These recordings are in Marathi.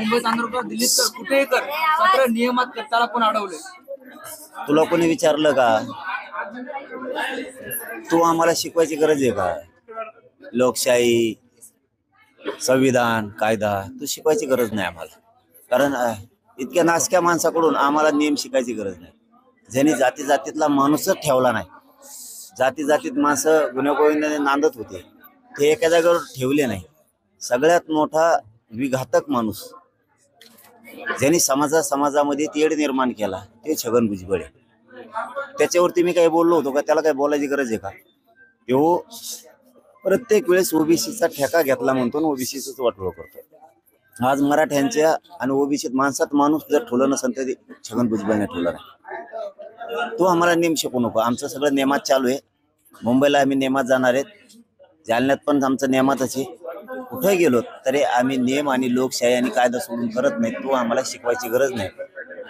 मुंबईत आंध्र दिल्लीत कर कुठेही कर मात्र नियमात कर त्याला कोण अडवलंय? तुला कोणी विचारलं का तू आम्हाला शिकवायची गरज आहे का? लोकशाही, संविधान, कायदा तू शिकवायची गरज नाही आम्हाला. कारण इतक्या नासक्या माणसाकडून आम्हाला नियम शिकायची गरज नाही. ज्यांनी जाती जातीतला माणूसच ठेवला नाही. जाती जातीत माणसं गुन्हेगोविंदाने नांदत होते, ते एका जागेवर ठेवले नाही. सगळ्यात मोठा विघातक माणूस ज्यांनी समाजामध्ये तेढ निर्माण केला ते छगन भुजबळ. त्याच्यावरती मी काही बोललो होतो का? त्याला काही बोलायची गरज आहे का? तो प्रत्येक वेळेस ओबीसीचा ठेका घेतला म्हणतो, ओबीसीच वाटोळ करतो. आज मराठ्यांच्या आणि ओबीसीत माणसात माणूस जर ठेवलं नसेल तर छगन भुजबळने ठेवला नाही. तो आम्हाला नेम शिकवू नको. आमचं सगळं नेमात चालू आहे. मुंबईला आम्ही नेमात जाणार आहेत, जालन्यात पण आमचं नेमातच आहे. कुठे गेलो तरी आम्ही नियम आणि लोकशाही आणि कायदा सोडून करत नाही. तू आम्हाला शिकवायची गरज नाही.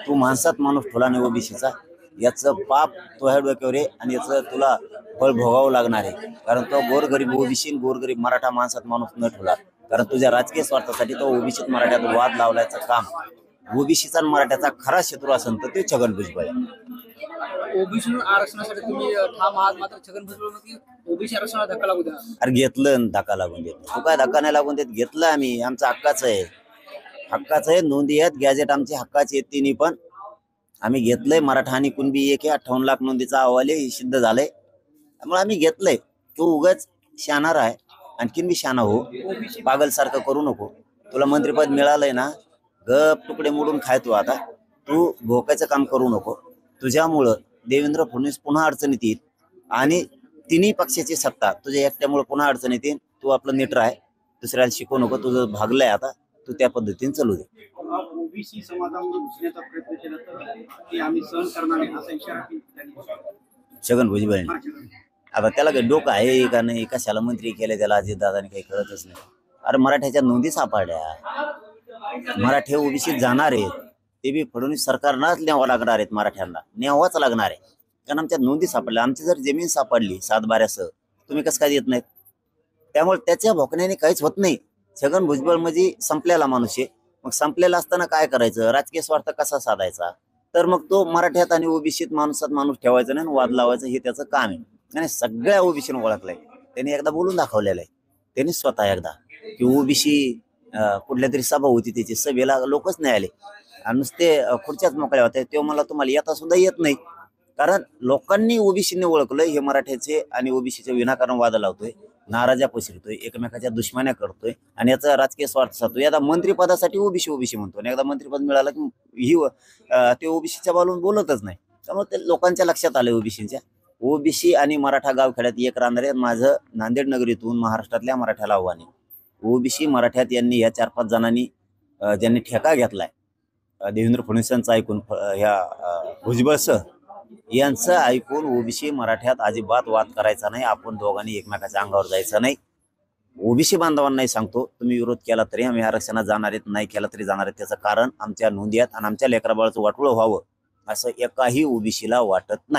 तू माणसात माणूस ठेवला नाही ओबीसीचा, याचं पाप तुझ्या डोक्यावर आहे आणि याचं तुला फळ भोगावं लागणार आहे. कारण तो गोरगरीब ओबीसी गोरगरीब मराठा माणसात माणूस न ठेवला. कारण तुझ्या राजकीय स्वार्थासाठी तो ओबीसीत मराठ्यात वाद लावल्याचं काम ओबीसीचा मराठ्याचा खरा शत्रू असेल तर ते छगन भुजबळ. ओबीसी आरक्षणासाठी तुम्ही ठाम आहात, मात्र छगन भुजबळ ओबीसी आरक्षणाला धक्का लागू द्या. अरे घेतलं धक्का लागून देत. तू काय धक्का नाही लागून देत? घेतलं आम्ही. आमचं हक्काचं आहे, हक्काचं आहे. नोंदी आहेत, गॅजेट आमचे हक्काचे आहेत. तिन्ही पण आम्ही घेतलंय. मराठा आणि कुणबी एक आहे. 58 लाख नोंदीचा अहवाल आहे, सिद्ध झालंय. त्यामुळे आम्ही घेतलंय. तू उगाच शाणार आहे, आणखीन बी शाना हो. पागल सारखं करू नको. तुला मंत्रिपद मिळालंय ना, गप तुकडे मोडून खाय. तू आता तू भोकायचं काम करू नको. तुझ्यामुळं देवेंद्र फडणवीस पुन्हा अडचणीत येईल आणि तिन्ही पक्षाची सत्ता तुझ्या एकट्यामुळे पुन्हा अडचणीत येईल. तू आपलं नीट राह, दुसऱ्याला शिकवू नको. तुझं भागलंय आता, तू त्या पद्धतीने चालू दे. ओबीसी समाजामध्ये घुसण्याचा प्रयत्न केला तर ते आम्ही सहन करणार नाही असा इशारा छगन भुजबळ. आता त्याला काही डोकं आहे का नाही? कशाला मंत्री केले त्याला अजितदादाने? काही कळतच नाही. अरे मराठ्याच्या नोंदी सापडल्या. मराठे ओबीसीत जाणार आहेत, ते बी फडणवीस सरकारनाच न्यावं लागणार आहेत. मराठ्यांना न्यावाच लागणार आहे. कारण आमच्या नोंदी सापडल्या. आमची जर जमीन सापडली 7/12 तुम्ही कसं काय देत नाहीत? त्यामुळे त्याच्या भोकण्याने काहीच होत नाही. छगन भुजबळ म्हणजे संपलेला माणूस आहे. मग संपलेला असताना काय करायचं? राजकीय स्वार्थ कसा साधायचा? तर मग तो मराठ्यात आणि ओबीसीत माणसात माणूस ठेवायचा नाही, वाद लावायचं, हे त्याचं काम आहे. आणि सगळ्या ओबीसीने ओळखलंय. त्यांनी एकदा बोलून दाखवलेलं आहे. त्यांनी स्वतः एकदा की ओबीसी कुठल्या तरी सभा होती, त्याची सभेला लोकच नाही आले आणि नुसते खुर्च्याच मोकळ्या होत्या. तेव्हा मला तुम्हाला येता सुद्धा येत नाही. कारण लोकांनी ओबीसीने ओळखलंय हे मराठ्याचे आणि ओबीसीचे विनाकारण वाद लावतोय, नाराजा पसरतोय, एकमेकाच्या दुश्मन्या करतोय आणि याचा राजकीय स्वार्थ साधतोय. एकदा मंत्रिपदासाठी ओबीसी म्हणतो आणि एकदा मंत्रिपद मिळालं की ही ते ओबीसीच्या बाजून बोलतच नाही. त्यामुळे ते लोकांच्या लक्षात आलंय ओबीसीच्या. ओबीसी आणि मराठा गावखेड्यात एक राहणार आहे. माझं नांदेड नगरीतून महाराष्ट्रातल्या मराठ्याला आव्हान आहे. ओबीसी मराठ्यात यांनी या 4-5 जणांनी ज्यांनी ठेका घेतलाय देवेंद्र फडणवीसांचा ऐकून, ह्या भुजबळ सर यांचं ऐकून ओबीसी मराठ्यात अजिबात वाद करायचा नाही. आपण दोघांनी एकमेकाच्या अंगावर जायचं नाही. ओबीसी बांधवांनाही सांगतो, तुम्ही विरोध केला तरी आम्ही आरक्षणात जाणार आहेत, नाही केला तरी जाणार आहेत. त्याचं कारण आमच्या नोंदी आहेत आणि आमच्या लेकराबाळाचं वाटोळं व्हावं असं एकाही ओबीसीला वाटत नाही.